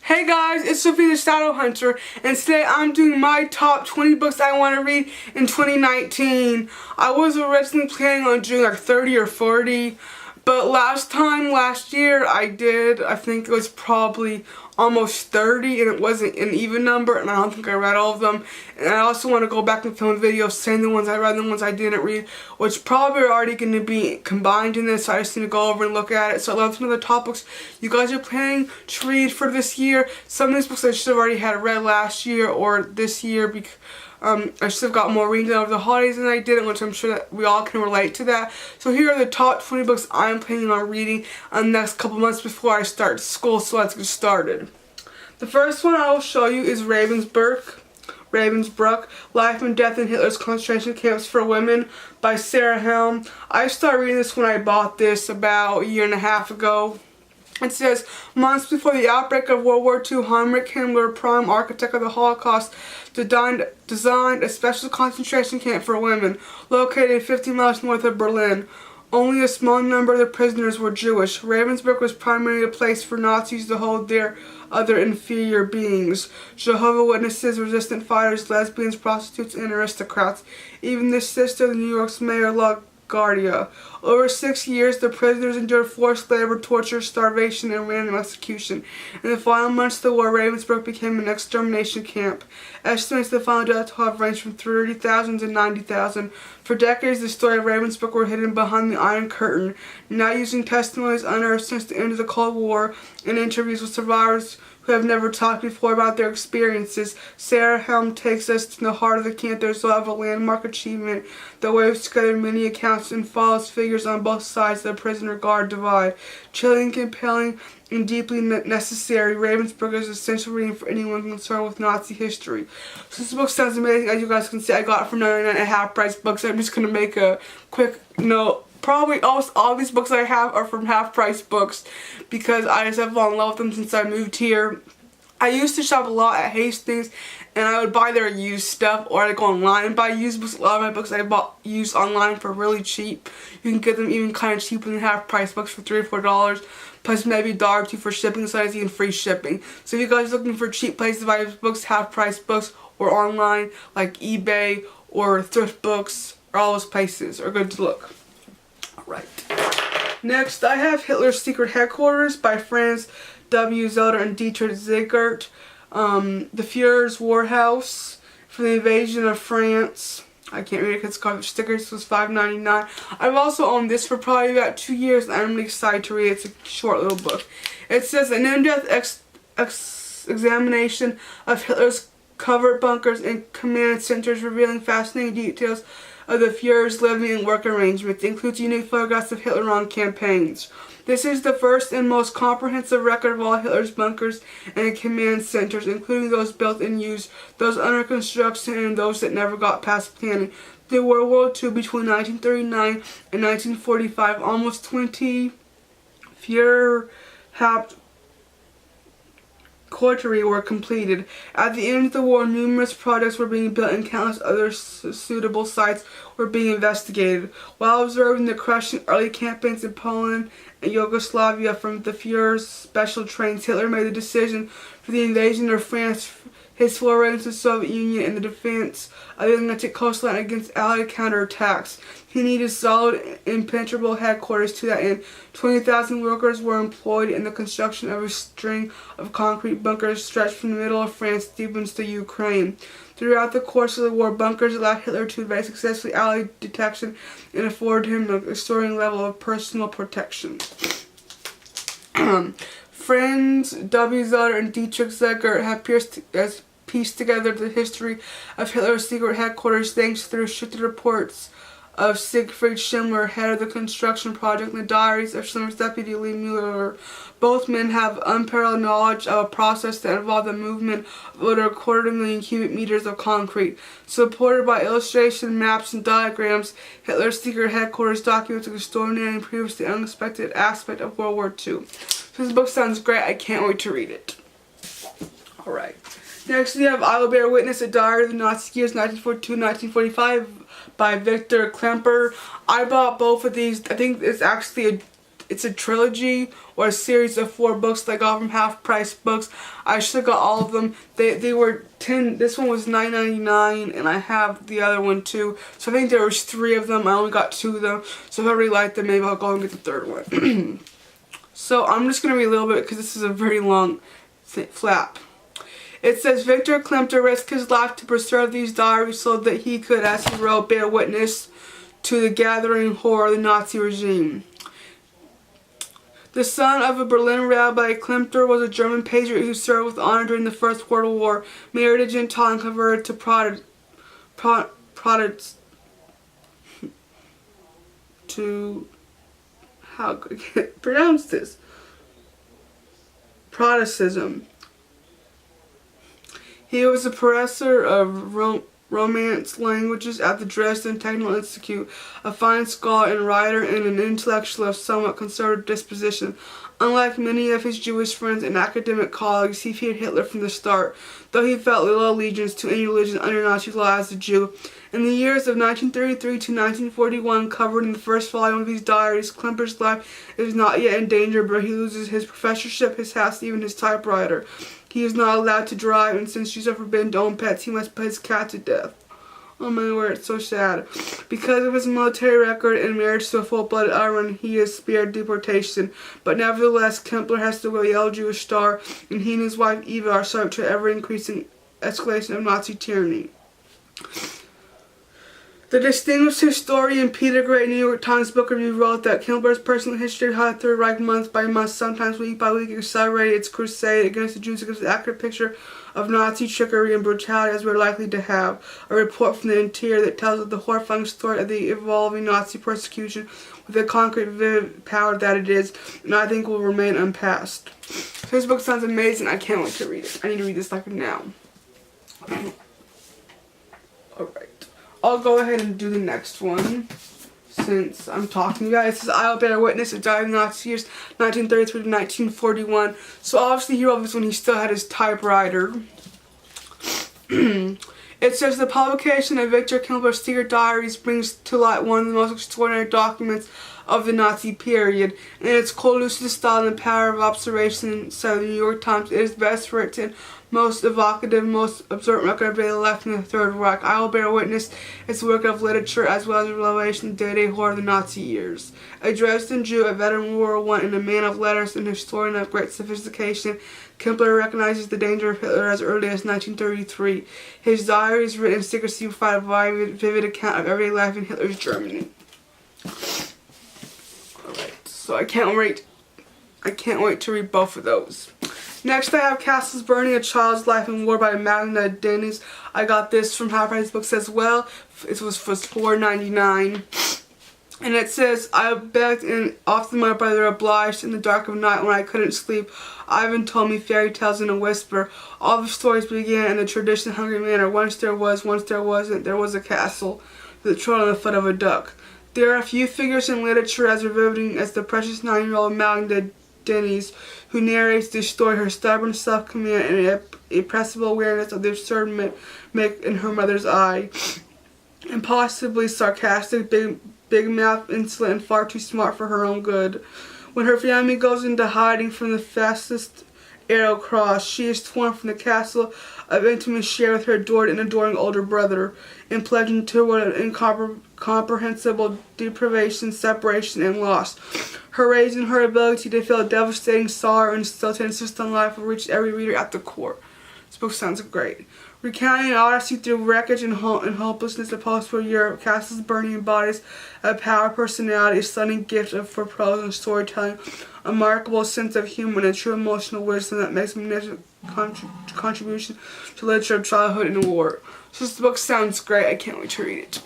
Hey guys, it's Sophie the Shadow Hunter, and today I'm doing my top 20 books I want to read in 2019. I was originally planning on doing like 30 or 40, but last year I think it was probably almost 30, and it wasn't an even number, and I don't think I read all of them. And I also want to go back and film videos saying the ones I read and the ones I didn't read, which probably are already going to be combined in this, so I just need to go over and look at it. So I love some of the top books you guys are planning to read for this year. Some of these books I should have already had read last year or this year, because I should have got more reading over the holidays than I did, which I'm sure that we all can relate to that. So here are the top 20 books I'm planning on reading in the next couple months before I start school, so let's get started. The first one I will show you is Ravensbrück, Life and Death in Hitler's Concentration Camps for Women by Sarah Helm. I started reading this when I bought this about a year and a half ago. It says, months before the outbreak of World War II, Heinrich Himmler, prime architect of the Holocaust, designed a special concentration camp for women, located 50 miles north of Berlin. Only a small number of the prisoners were Jewish. Ravensbrück was primarily a place for Nazis to hold their other inferior beings: Jehovah's Witnesses, resistant fighters, lesbians, prostitutes, and aristocrats. Even the sister of New York's Mayor LaGuardia. Over 6 years, the prisoners endured forced labor, torture, starvation, and random execution. In the final months of the war, Ravensbrück became an extermination camp. Estimates of the final death toll have ranged from 30,000 to 90,000. For decades, the story of Ravensbrück were hidden behind the Iron Curtain, now using testimonies unearthed since the end of the Cold War and interviews with survivors who have never talked before about their experiences. Sarah Helm takes us to the heart of the camp. There's a landmark achievement that waves together many accounts and follows figures on both sides of the prisoner-guard divide. Chilling, compelling, and deeply necessary, Ravensbrück is essential reading for anyone concerned with Nazi history. So this book sounds amazing. As you guys can see, I got it for 99 at Half Price Books. I'm just going to make a quick note. Probably almost all these books I have are from Half Price Books because I just have fallen in love with them since I moved here. I used to shop a lot at Hastings, and I would buy their used stuff, or I'd go online and buy used books. A lot of my books I bought used online for really cheap. You can get them even kind of cheaper than Half Price Books for $3 or $4, plus maybe $1 or $2 for shipping, so it's even free shipping. So if you guys are looking for cheap places to buy books, Half Price Books, or online like eBay or Thrift Books, or all those places are good to look. Right. Next, I have Hitler's Secret Headquarters by Franz W. Zelter and Dietrich Ziegert. The Führer's Warhouse for the Invasion of France. I can't read it because it's called stickers. Was $5.99. I've also owned this for probably about 2 years, and I'm really excited to read it. It's a short little book. It says an in-depth examination of Hitler's covert bunkers and command centers, revealing fascinating details of the Führer's living and work arrangements. It includes unique photographs of Hitler on campaigns. This is the first and most comprehensive record of all Hitler's bunkers and command centers, including those built and used, those under construction, and those that never got past planning. Through World War II, between 1939 and 1945, almost 20 Führerhauptquartiere were completed. At the end of the war, numerous projects were being built and countless other suitable sites were being investigated. While observing the crushing early campaigns in Poland and Yugoslavia from the Führer's special trains, Hitler made the decision for the invasion of France, his foray into the Soviet Union, and the defense of the Atlantic coastline against Allied counterattacks. He needed solid, impenetrable headquarters. To that end, 20,000 workers were employed in the construction of a string of concrete bunkers stretched from the middle of France deep into Ukraine. Throughout the course of the war, bunkers allowed Hitler to evade successfully Allied detection and afforded him an extraordinary level of personal protection. Franz W. Zelter and Dietrich Ziegert have pieced together the history of Hitler's secret headquarters thanks to the restricted reports of Siegfried Schindler, head of the construction project, and the diaries of Schindler's deputy Lee Mueller. Both men have unparalleled knowledge of a process that involved the movement of over 250,000 cubic meters of concrete. Supported by illustration, maps, and diagrams, Hitler's secret headquarters documents an extraordinary and previously unexpected aspect of World War II. So this book sounds great. I can't wait to read it. Alright. Next we have I Will Bear Witness, a diary of the Nazi years 1942-1945 by Victor Klemperer. I bought both of these. I think it's actually it's a trilogy or a series of 4 books that I got from Half Price Books. I should have got all of them. They were 10. This one was $9.99, and I have the other one too. So I think there was 3 of them. I only got 2 of them. So if I really like them, maybe I'll go and get the third one. So I'm just gonna read a little bit because this is a very long flap. It says Victor Klemperer risked his life to preserve these diaries so that he could, as he wrote, bear witness to the gathering horror of the Nazi regime. The son of a Berlin rabbi, Klemperer was a German patriot who served with honor during the First World War, married a Gentile and converted to how could I pronounce this? Protestantism. He was a professor of Romance languages at the Dresden Technical Institute, a fine scholar and writer, and an intellectual of somewhat conservative disposition. Unlike many of his Jewish friends and academic colleagues, he feared Hitler from the start, though he felt little allegiance to any religion under Nazi law as a Jew. In the years of 1933 to 1941, covered in the first volume of these diaries, Klemperer's life is not yet in danger, but he loses his professorship, his house, even his typewriter. He is not allowed to drive, and since Jews are forbidden to own pets, he must put his cat to death. Oh my word, it's so sad. Because of his military record and marriage to a full-blooded Iran, he is spared deportation. But nevertheless, Klemperer has to wear a yellow Jewish star, and he and his wife Eva are subject to ever-increasing escalation of Nazi tyranny. The distinguished historian Peter Gray, New York Times Book Review, wrote that Klemperer's personal history of how the Third Reich month by month, sometimes week by week, accelerated its crusade against the Jews gives an accurate picture of Nazi trickery and brutality as we're likely to have. A report from the interior that tells of the horrifying story of the evolving Nazi persecution with the concrete vivid power that it is, and I think will remain unpassed. This book sounds amazing. I can't wait to read it. I need to read this like now. Alright. I'll go ahead and do the next one since I'm talking to you guys. This is I Will Bear Witness of Diving Nazi Years, 1933 to 1941. So obviously he wrote this when he still had his typewriter. It says the publication of Victor Klemperer's secret diaries brings to light one of the most extraordinary documents of the Nazi period. In its cold, lucid style and the power of observation, said the New York Times, it is best written, most evocative, most observant record of daily life in the Third Reich. I Will Bear Witness is a work of literature as well as a revelation of the day-to-day horror of the Nazi years. A Dresden Jew, a veteran of World War I, and a man of letters and a historian of great sophistication, Klemperer recognizes the danger of Hitler as early as 1933. His diaries, written in secrecy, provide a vivid account of everyday life in Hitler's Germany. Alright, so I can't wait to read both of those. Next, I have Castles Burning, A Child's Life in War by Magda Dennis. I got this from Half Price Books as well. It was for $4.99. And it says, I begged and often my brother obliged in the dark of night when I couldn't sleep. Ivan told me fairy tales in a whisper. All the stories began in the traditional hungry manner. Once there was, once there wasn't, there was a castle that trod on the foot of a duck. There are a few figures in literature as riveting as the precious 9-year-old Magda Dennis, who narrates this story, her stubborn self-command and irrepressible awareness of the absurd make in her mother's eye. Impossibly sarcastic, big-mouthed, insolent, and far too smart for her own good. When her family goes into hiding from the fastest arrow cross, she is torn from the castle of intimate share with her adored and adoring older brother, and plunged into an incomprehensible deprivation, separation, and loss. Her rage and her ability to feel devastating sorrow and still to insist on life will reach every reader at the core. This book sounds great. Recounting an odyssey through wreckage and hopelessness of post-war Europe, Castles Burning embodies a power, personality, a stunning gift for prose and storytelling, a remarkable sense of humor, and a true emotional wisdom that makes a magnificent contribution to literature of childhood and war. So this book sounds great. I can't wait to read it.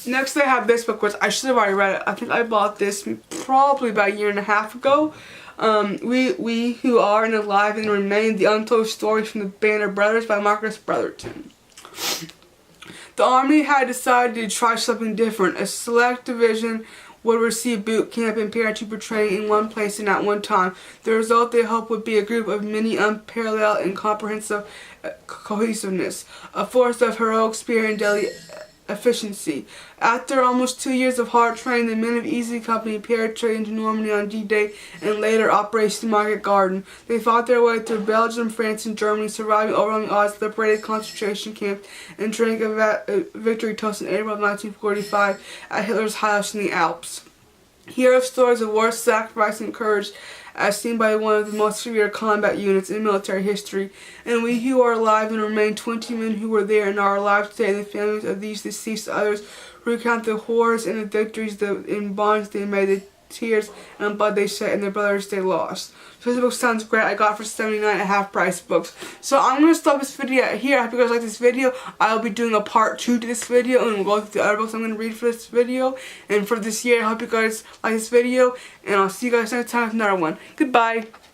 Next, I have this book, which I should have already read it. I think I bought this probably about a year and a half ago. We Who Are and Alive and Remain, The Untold Stories from the Band of Brothers by Marcus Brotherton. The Army had decided to try something different. A select division would receive boot camp and parachute training in one place and at one time. The result, they hoped, would be a group of many unparalleled and comprehensive cohesiveness. A force of heroic spirit and deadly efficiency. After almost 2 years of hard training, the men of Easy Company penetrated into Normandy on D-Day and later Operation Market Garden. They fought their way through Belgium, France, and Germany, surviving overwhelming odds, liberated concentration camps, and drank a victory toast in April of 1945 at Hitler's house in the Alps. Here are stories of war, sacrifice, and courage as seen by one of the most severe combat units in military history. And we who are alive and remain, 20 men who were there and are alive today, and the families of these deceased others, recount the horrors and the victories and bonds they made, the tears and blood they shed, and the brothers they lost. So this book sounds great. I got it for 79 at half price books. So I'm going to stop this video here. I hope you guys like this video. I'll be doing a part 2 to this video, and we'll go through the other books I'm going to read for this video and for this year. I hope you guys like this video, and I'll see you guys next time with another one. Goodbye.